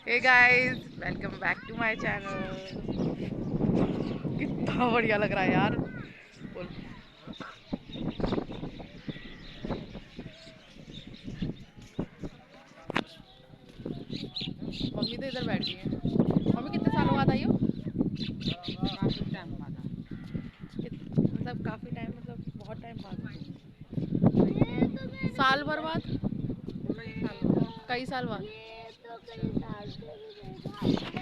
Hey guys, welcome back to my channel. कितना बढ़िया लग रहा है यार। बोल। मम्मी तो इधर बैठी है। मम्मी कितने सालों बाद आई हो? काफी टाइम बाद मतलब काफी टाइम, मतलब बहुत टाइम बाद। साल भर बाद। कई साल हो गए। कई साल बाद। अच्छा।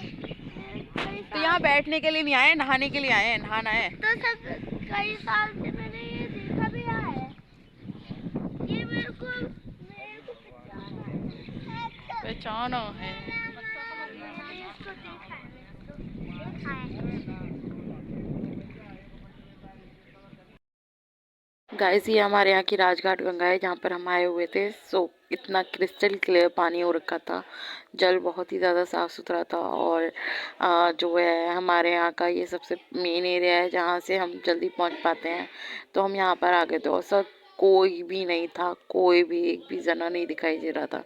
तो यहाँ बैठने के लिए नहीं आए, नहाने के लिए आए हैं। नहाना है तो सब कई साल से मैंने ये देखा भी है। ये मेरे को पहचाना है। मैंने इसको देखा है। देखा है। गाइस, ये हमारे यहाँ की राजघाट गंगा है जहाँ पर हम आए हुए थे। इतना क्रिस्टल क्लियर पानी हो रखा था। जल बहुत ही ज़्यादा साफ़ सुथरा था। और जो है हमारे यहाँ का ये सबसे मेन एरिया है जहाँ से हम जल्दी पहुँच पाते हैं। तो हम यहाँ पर आ गए थे और सब कोई भी नहीं था। कोई भी एक भी जना नहीं दिखाई दे रहा था।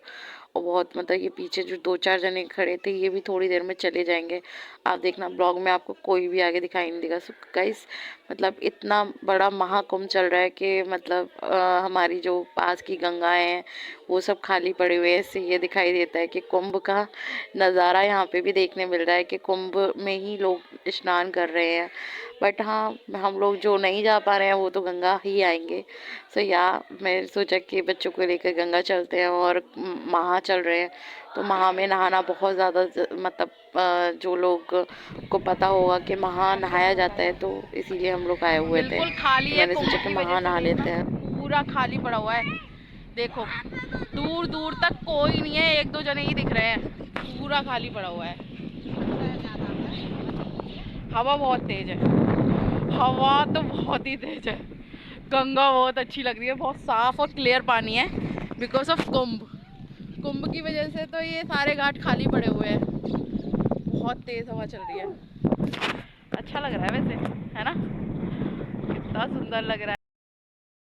और बहुत मतलब ये पीछे जो दो चार जने खड़े थे ये भी थोड़ी देर में चले जाएंगे। आप देखना ब्लॉग में आपको कोई भी आगे दिखाई नहीं देगा। सो गाइस, मतलब इतना बड़ा महाकुंभ चल रहा है कि मतलब हमारी जो पास की गंगाएं हैं वो सब खाली पड़े हुए हैं। इससे ये दिखाई देता है कि कुंभ का नज़ारा यहाँ पे भी देखने मिल रहा है कि कुंभ में ही लोग स्नान कर रहे हैं। बट हाँ, हम लोग जो नहीं जा पा रहे हैं वो तो गंगा ही आएंगे। सो या मैं सोचा कि बच्चों को लेकर गंगा चलते हैं और महा चल रहे हैं। तो महा में नहाना बहुत ज़्यादा मतलब जो लोग को पता होगा कि महा नहाया जाता है, तो इसीलिए हम लोग आए हुए थे। बिल्कुल खाली तो है मैंने कुंभ सोचा कि की वजह महा से। नहा देखना लेते हैं। पूरा खाली पड़ा हुआ है। देखो, दूर दूर तक कोई नहीं है, एक दो जने ही दिख रहे हैं। पूरा खाली पड़ा हुआ है। ठंड है ज्यादा है, हवा चल रही है। हवा बहुत तेज है। हवा तो बहुत ही तेज है। गंगा बहुत अच्छी लग रही है, बहुत साफ और क्लियर पानी है। बिकॉज ऑफ कुंभ। कुंभ की वजह से तो ये सारे घाट खाली पड़े हुए हैं। बहुत तेज हवा चल रही है। अच्छा लग रहा है वैसे, है ना? कितना सुंदर लग रहा है।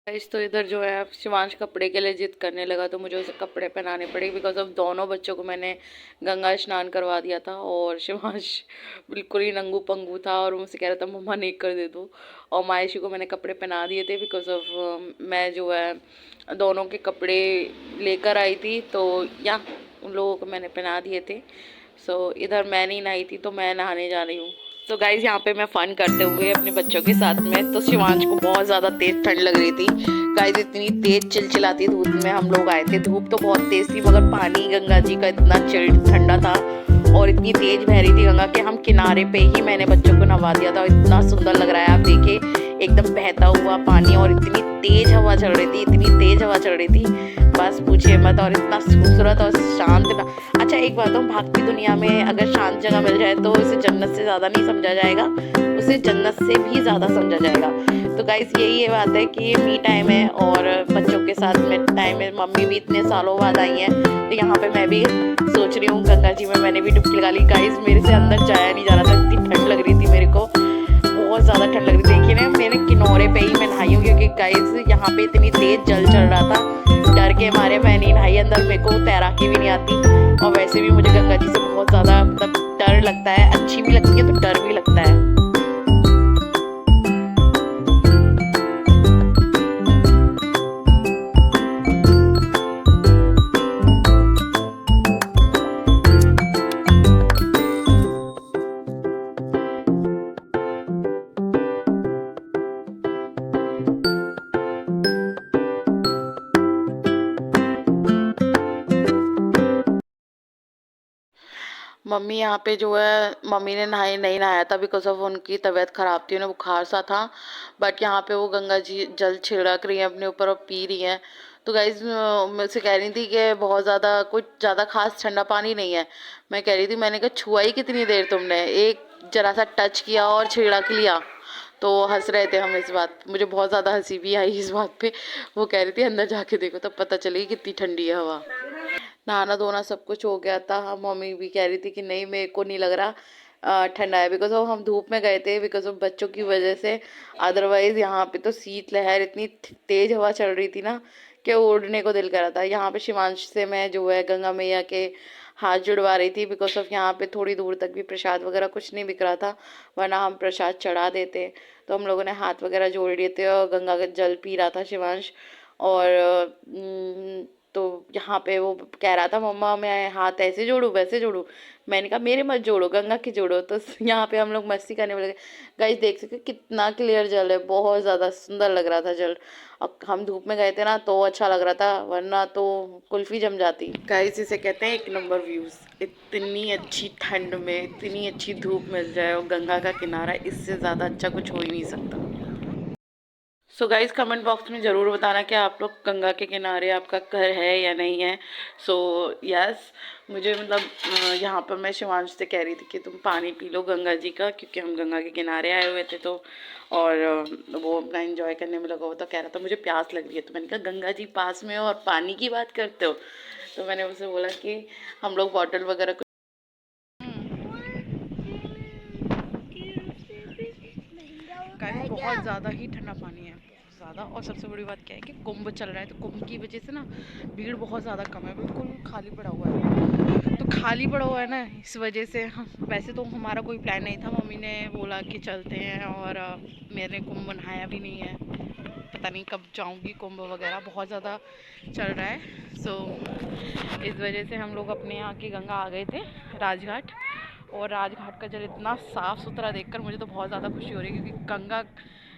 गाइस, तो इधर जो है शिवांश कपड़े के लिए जिद करने लगा तो मुझे उसे कपड़े पहनाने पड़े बिकॉज ऑफ दोनों बच्चों को मैंने गंगा स्नान करवा दिया था। और शिवांश बिल्कुल ही नंगू पंगू था और मुझसे कह रहा था मम्मा नेक कर दे दो। और मायशी को मैंने कपड़े पहना दिए थे बिकॉज ऑफ मैं जो है दोनों के कपड़े लेकर आई थी। तो या उन लोगों को मैंने पहना दिए थे। इधर मैं नहीं नहाई थी तो मैं नहाने जा रही हूँ। तो गाइज, यहाँ पे मैं फन करते हुए अपने बच्चों के साथ में, तो शिवांश को बहुत ज़्यादा तेज ठंड लग रही थी। गाइज, इतनी तेज चिलचिलाती धूप में हम लोग आए थे। धूप तो बहुत तेज थी मगर पानी गंगा जी का इतना चिल्ड ठंडा था और इतनी तेज बह रही थी गंगा के हम किनारे पे ही मैंने बच्चों को नहवा दिया था। इतना सुंदर लग रहा है, आप देखिए एकदम बहता हुआ पानी और इतनी तेज हवा चल रही थी, इतनी तेज हवा चल रही थी, बस पूछिए मत। और इतना खूबसूरत और शांत ना। अच्छा, एक बात हम भागती दुनिया में अगर शांत जगह मिल जाए तो इसे जन्नत से ज़्यादा नहीं समझा जाएगा, उसे जन्नत से भी ज़्यादा समझा जाएगा। तो गाइस, यही ये बात है कि ये मी टाइम है और बच्चों के साथ में टाइम है। मम्मी भी इतने सालों बाद आई हैं तो यहाँ पे मैं भी सोच रही हूँ गंगा जी में मैंने भी डुबकी लगा ली। गाइस, मेरे से अंदर जाया नहीं जा रहा था, इतनी ठंड लग रही थी मेरे को, बहुत ज़्यादा ठंड लग रही थी। देखिए ना, मैंने किनारे पे ही मैं नहाई हूँ क्योंकि गाइस यहाँ पे इतनी तेज जल चल रहा था। डर के मारे मैं नहीं नहाई अंदर, मेरे को तैराकी भी नहीं आती और वैसे भी मुझे गंगा जी से बहुत ज़्यादा मतलब डर लगता है। अच्छी भी लगती है तो डर भी लगता है। मम्मी यहाँ पे जो है, मम्मी ने नहाई नहीं नहाया था बिकॉज ऑफ उनकी तबीयत ख़राब थी, उन्हें बुखार सा था। बट यहाँ पे वो गंगा जी जल छिड़क रही हैं अपने ऊपर और पी रही हैं। तो गाइज, मुझसे कह रही थी कि बहुत ज़्यादा कुछ ज़्यादा खास ठंडा पानी नहीं है। मैं कह रही थी, मैंने कहा छुआ ही कितनी देर तुमने, एक जरा सा टच किया और छिड़क लिया। तो हंस रहे थे हम इस बात, मुझे बहुत ज़्यादा हंसी भी आई इस बात पे। वो कह रही थी अंदर जाके देखो तब पता चलेगी कितनी ठंडी है हवा। नहाना धोना सब कुछ हो गया था। हम मम्मी भी कह रही थी कि नहीं मेरे को नहीं लग रहा ठंडा है बिकॉज ऑफ हम धूप में गए थे बिकॉज ऑफ बच्चों की वजह से। अदरवाइज यहाँ पे तो शीत लहर इतनी तेज हवा चल रही थी ना कि उड़ने को दिल कर रहा था। यहाँ पे शिवांश से मैं जो है गंगा मैया के हाथ जुड़वा रही थी, बिकॉज ऑफ यहाँ पे थोड़ी दूर तक भी प्रसाद वगैरह कुछ नहीं बिक रहा था, वरना हम प्रसाद चढ़ा देते। तो हम लोगों ने हाथ वगैरह जोड़ लिए थे और गंगा का जल पी रहा था शिवांश। और तो यहाँ पे वो कह रहा था मम्मा मैं हाथ ऐसे जोड़ूँ वैसे जोड़ूँ। मैंने कहा मेरे मत जोड़ो, गंगा के जोड़ो। तो यहाँ पे हम लोग मस्ती करने लगे। गाइस देख सकते कितना क्लियर जल है, बहुत ज़्यादा सुंदर लग रहा था जल। अब हम धूप में गए थे ना तो अच्छा लग रहा था, वरना तो कुल्फी जम जाती। गाइस इसे कहते हैं एक नंबर व्यूज़। इतनी अच्छी ठंड में इतनी अच्छी धूप मिल जाए और गंगा का किनारा, इससे ज़्यादा अच्छा कुछ हो ही नहीं सकता। सो गाइज कमेंट बॉक्स में ज़रूर बताना कि आप लोग गंगा के किनारे आपका घर है या नहीं है। सो यस, मुझे मतलब यहाँ पर मैं शिवांश से कह रही थी कि तुम पानी पी लो गंगा जी का, क्योंकि हम गंगा के किनारे आए हुए थे। तो और वो अपना एंजॉय करने में लगा हुआ था, कह रहा था मुझे प्यास लग रही है। तो मैंने कहा गंगा जी पास में हो और पानी की बात करते हो। तो मैंने उसे बोला कि हम लोग बॉटल वगैरह गाइस बहुत ज़्यादा ही ठंडा पानी है, बहुत ज़्यादा। और सबसे बड़ी बात क्या है कि कुंभ चल रहा है, तो कुंभ की वजह से ना भीड़ बहुत ज़्यादा कम है, बिल्कुल खाली पड़ा हुआ है। तो खाली पड़ा हुआ है ना, इस वजह से हम, वैसे तो हमारा कोई प्लान नहीं था, मम्मी ने बोला कि चलते हैं, और मैंने कुंभ नहाया भी नहीं है, पता नहीं कब जाऊंगी कुंभ वगैरह, बहुत ज़्यादा चल रहा है। सो इस वजह से हम लोग अपने यहाँ की गंगा आ गए थे राजघाट। और राजघाट का जल इतना साफ़ सुथरा देखकर मुझे तो बहुत ज़्यादा खुशी हो रही है, क्योंकि गंगा,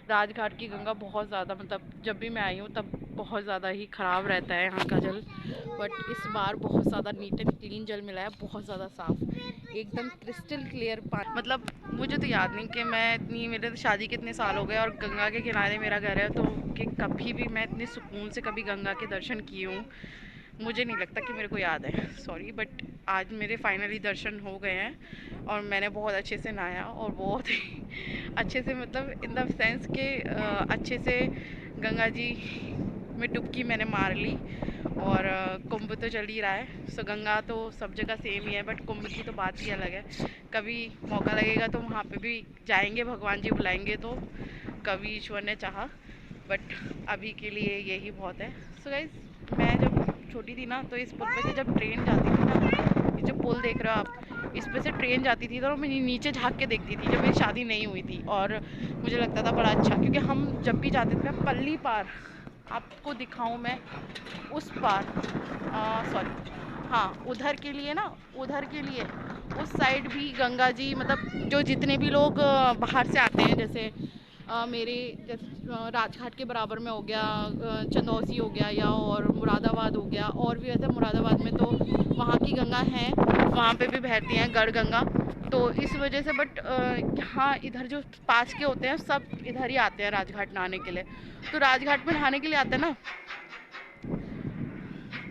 राजघाट की गंगा बहुत ज़्यादा, मतलब जब भी मैं आई हूँ तब बहुत ज़्यादा ही ख़राब रहता है यहाँ का जल। बट इस बार बहुत ज़्यादा नीट एंड क्लीन जल मिला है, बहुत ज़्यादा साफ़, एकदम क्रिस्टल क्लियर पानी। मतलब मुझे तो याद नहीं कि मैं इतनी, मेरे तो शादी के इतने साल हो गए और गंगा के किनारे मेरा घर है, तो कि कभी भी मैं इतने सुकून से कभी गंगा के दर्शन की हूँ, मुझे नहीं लगता कि मेरे को याद है, सॉरी। बट आज मेरे फाइनली दर्शन हो गए हैं और मैंने बहुत अच्छे से नहाया, और बहुत ही अच्छे से, मतलब इन द सेंस के अच्छे से गंगा जी में डुबकी मैंने मार ली। और कुंभ तो चल ही रहा है, सो गंगा तो सब जगह सेम ही है, बट कुंभ की तो बात ही अलग है। कभी मौका लगेगा तो वहाँ पे भी जाएंगे, भगवान जी बुलाएंगे तो, कभी ईश्वर ने चाहा, बट अभी के लिए यही बहुत है। सो गाइस, मैं जब छोटी थी ना, तो इस पुल पे से जब ट्रेन जाती थी ना, ये जो पुल देख रहे हो आप, इस पे से ट्रेन जाती थी, तो मैं नीचे झांक के देखती थी जब मेरी शादी नहीं हुई थी, और मुझे लगता था बड़ा अच्छा, क्योंकि हम जब भी जाते थे, पल्ली पार, आपको दिखाऊं मैं, उस पार, सॉरी हाँ, उधर के लिए ना, उधर के लिए उस साइड भी गंगा जी, मतलब जो जितने भी लोग बाहर से आते हैं, जैसे मेरे जैसे राजघाट के बराबर में हो गया, चंदौसी हो गया, या और मुरादाबाद हो गया, और भी वैसे मुरादाबाद में तो वहाँ की गंगा हैं, वहाँ पे भी बहती हैं गढ़ गंगा, तो इस वजह से। बट यहाँ इधर जो पास के होते हैं सब इधर ही आते हैं राजघाट नहाने के लिए, तो राजघाट में नहाने के लिए आते हैं ना,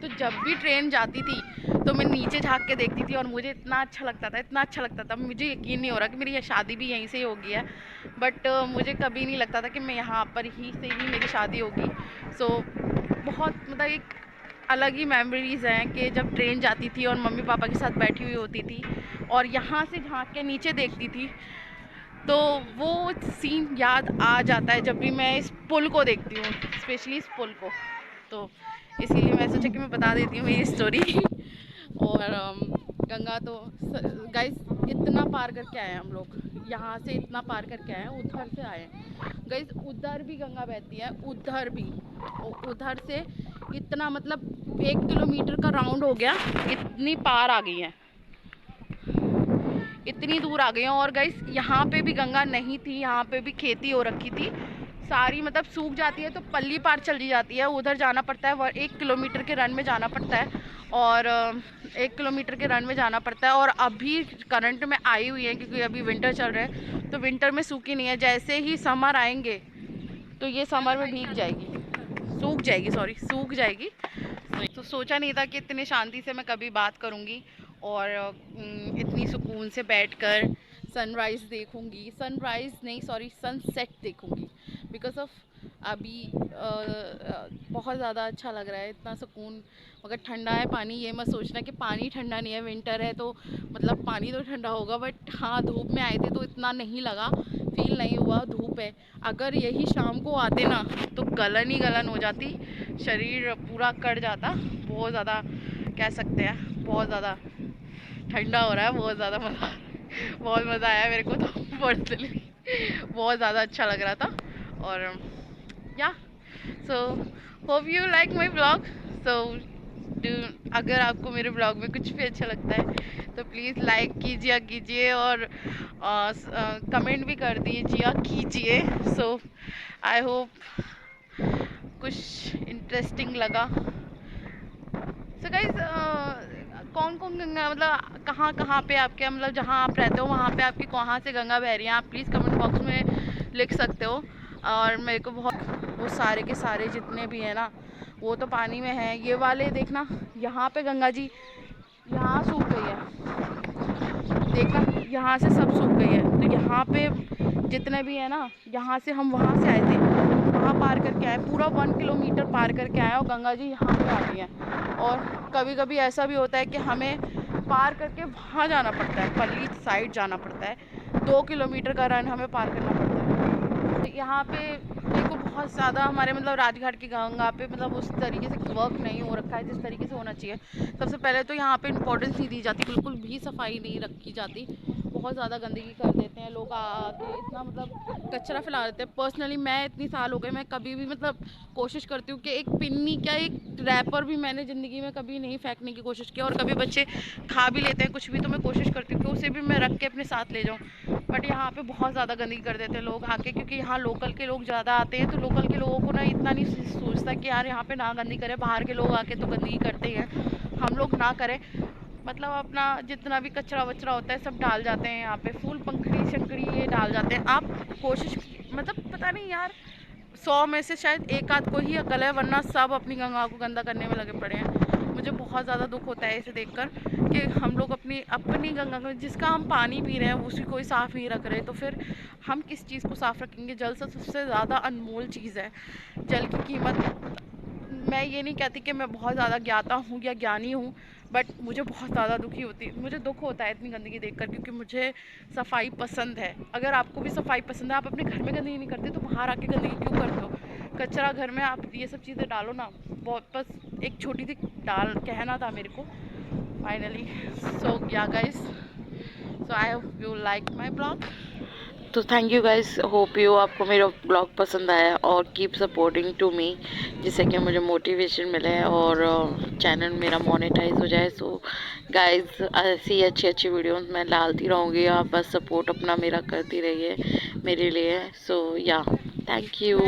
तो जब भी ट्रेन जाती थी तो मैं नीचे झांक के देखती थी, और मुझे इतना अच्छा लगता था, इतना अच्छा लगता था, मुझे यकीन नहीं हो रहा कि मेरी शादी भी यहीं से ही होगी है। बट मुझे कभी नहीं लगता था कि मैं यहाँ पर ही से ही मेरी शादी होगी। सो बहुत, मतलब एक अलग ही मेमोरीज़ हैं कि जब ट्रेन जाती थी और मम्मी पापा के साथ बैठी हुई होती थी और यहाँ से झांक के नीचे देखती थी, तो वो सीन याद आ जाता है जब भी मैं इस पुल को देखती हूँ, स्पेशली इस पुल को। तो इसीलिए मैं सोचा कि मैं बता देती हूँ मेरी स्टोरी। और गंगा तो गाइस इतना पार करके आए हम लोग, यहाँ से इतना पार करके आए, उधर से आए गाइस, उधर भी गंगा बहती है, उधर भी, और उधर से इतना, मतलब 1 किलोमीटर का राउंड हो गया, इतनी पार आ गई है, इतनी दूर आ गई हैं। और गाइस यहाँ पे भी गंगा नहीं थी, यहाँ पे भी खेती हो रखी थी सारी, मतलब सूख जाती है तो पल्ली पार चली जाती है, उधर जाना पड़ता है, 1 किलोमीटर के रन में जाना पड़ता है, और 1 किलोमीटर के रन में जाना पड़ता है। और अभी करंट में आई हुई है, क्योंकि अभी विंटर चल रहा है, तो विंटर में सूखी नहीं है, जैसे ही समर आएंगे तो ये समर में भीग जाएगी, सूख जाएगी, सॉरी सूख जाएगी। तो सोचा नहीं था कि इतनी शांति से मैं कभी बात करूँगी, और इतनी सुकून से बैठकर सनराइज़ देखूँगी, सनराइज़ नहीं सॉरी सनसेट देखूँगी, बिकॉज ऑफ अभी बहुत ज़्यादा अच्छा लग रहा है, इतना सुकून। मगर ठंडा है पानी, ये मत सोचना कि पानी ठंडा नहीं है, विंटर है तो मतलब पानी तो ठंडा होगा, बट हाँ धूप में आए थे तो इतना नहीं लगा, फील नहीं हुआ धूप है। अगर यही शाम को आते ना तो गलन ही गलन हो जाती, शरीर पूरा कट जाता, बहुत ज़्यादा कह सकते हैं, बहुत ज़्यादा ठंडा हो रहा है, बहुत ज़्यादा मज़ा बहुत मज़ा आया मेरे को तो पर्सनली, बहुत ज़्यादा अच्छा लग रहा था। और yeah so hope you like my blog. So अगर आपको मेरे ब्लॉग में कुछ भी अच्छा लगता है तो प्लीज़ लाइक कीजिए और कमेंट भी कर कीजिए। सो आई होप कुछ इंटरेस्टिंग लगा। सो गाइज कौन कौन गंगा मतलब कहाँ पे आपके मतलब जहाँ आप रहते हो वहाँ पे आपकी कहाँ से गंगा बह रही है, आप प्लीज़ कमेंट बॉक्स में लिख सकते हो। और मेरे को बहुत वो सारे के सारे जितने भी हैं ना वो तो पानी में हैं। ये वाले देखना यहाँ पे गंगा जी यहाँ सूख गई है, देखना यहाँ से सब सूख गई है। तो यहाँ पे जितने भी है ना, यहाँ से हम वहाँ से आए थे, वहाँ पार करके आए, पूरा 1 किलोमीटर पार करके आए और गंगा जी यहाँ पे आती हैं। और कभी कभी ऐसा भी होता है कि हमें पार करके वहाँ जाना पड़ता है, पल्ली साइड जाना पड़ता है, 2 किलोमीटर का रन हमें पार करना पड़ता है। तो यहाँ पे मेरे को बहुत ज़्यादा हमारे मतलब राजघाट की गंगा पे मतलब उस तरीके से वर्क नहीं हो रखा है जिस तरीके से होना चाहिए। सबसे पहले तो यहाँ पे इम्पोर्टेंस नहीं दी जाती, बिल्कुल भी सफाई नहीं रखी जाती, बहुत ज़्यादा गंदगी कर देते हैं लोग आके, इतना मतलब कचरा फैला देते हैं। पर्सनली मैं इतनी साल हो गए, मैं कभी भी मतलब कोशिश करती हूँ कि एक पिन्नी क्या एक रैपर भी मैंने ज़िंदगी में कभी नहीं फेंकने की कोशिश की। और कभी बच्चे खा भी लेते हैं कुछ भी तो मैं कोशिश करती हूँ कि उसे भी मैं रख के अपने साथ ले जाऊँ। बट यहाँ पे बहुत ज़्यादा गंदगी कर देते हैं लोग आके, क्योंकि यहाँ लोकल के लोग ज़्यादा आते हैं। तो लोकल के लोगों को ना इतना नहीं सोचता कि यार यहाँ पे ना गंदगी करें, बाहर के लोग आके तो गंदगी करते हैं, हम लोग ना करें। मतलब अपना जितना भी कचरा वचरा होता है सब डाल जाते हैं यहाँ पे, फूल पंखड़ी शंकड़ी ये डाल जाते हैं। आप कोशिश मतलब पता नहीं यार 100 में से शायद एक आध को ही अकल है, वरना सब अपनी गंगा को गंदा करने में लगे पड़े हैं। मुझे बहुत ज़्यादा दुख होता है इसे देखकर कि हम लोग अपनी गंगा को, जिसका हम पानी पी रहे हैं उसी कोई साफ़ नहीं रख रहे, तो फिर हम किस चीज़ को साफ़ रखेंगे। जल सबसे ज़्यादा अनमोल चीज़ है, जल की कीमत। मैं ये नहीं कहती कि मैं बहुत ज़्यादा ज्ञाता हूँ या ज्ञानी हूँ, बट मुझे बहुत ज़्यादा मुझे दुख होता है इतनी गंदगी देखकर, क्योंकि मुझे सफाई पसंद है। अगर आपको भी सफाई पसंद है, आप अपने घर में गंदगी नहीं करते तो बाहर आके गंदगी क्यों करते हो? कचरा घर में आप ये सब चीज़ें डालो ना। बहुत बस एक छोटी सी कहना था मेरे को finally. So yeah guys, so I hope you like my blog. तो thank you guys, hope you आपको मेरा ब्लॉग पसंद आया और कीप सपोर्टिंग टू मी, जिससे कि मुझे मोटिवेशन मिले और चैनल मेरा मोनेटाइज हो जाए। सो गाइस ऐसी अच्छी वीडियोस मैं डालती रहूँगी, आप बस सपोर्ट अपना मेरा करती रहिए मेरे लिए। सो या थैंक यू।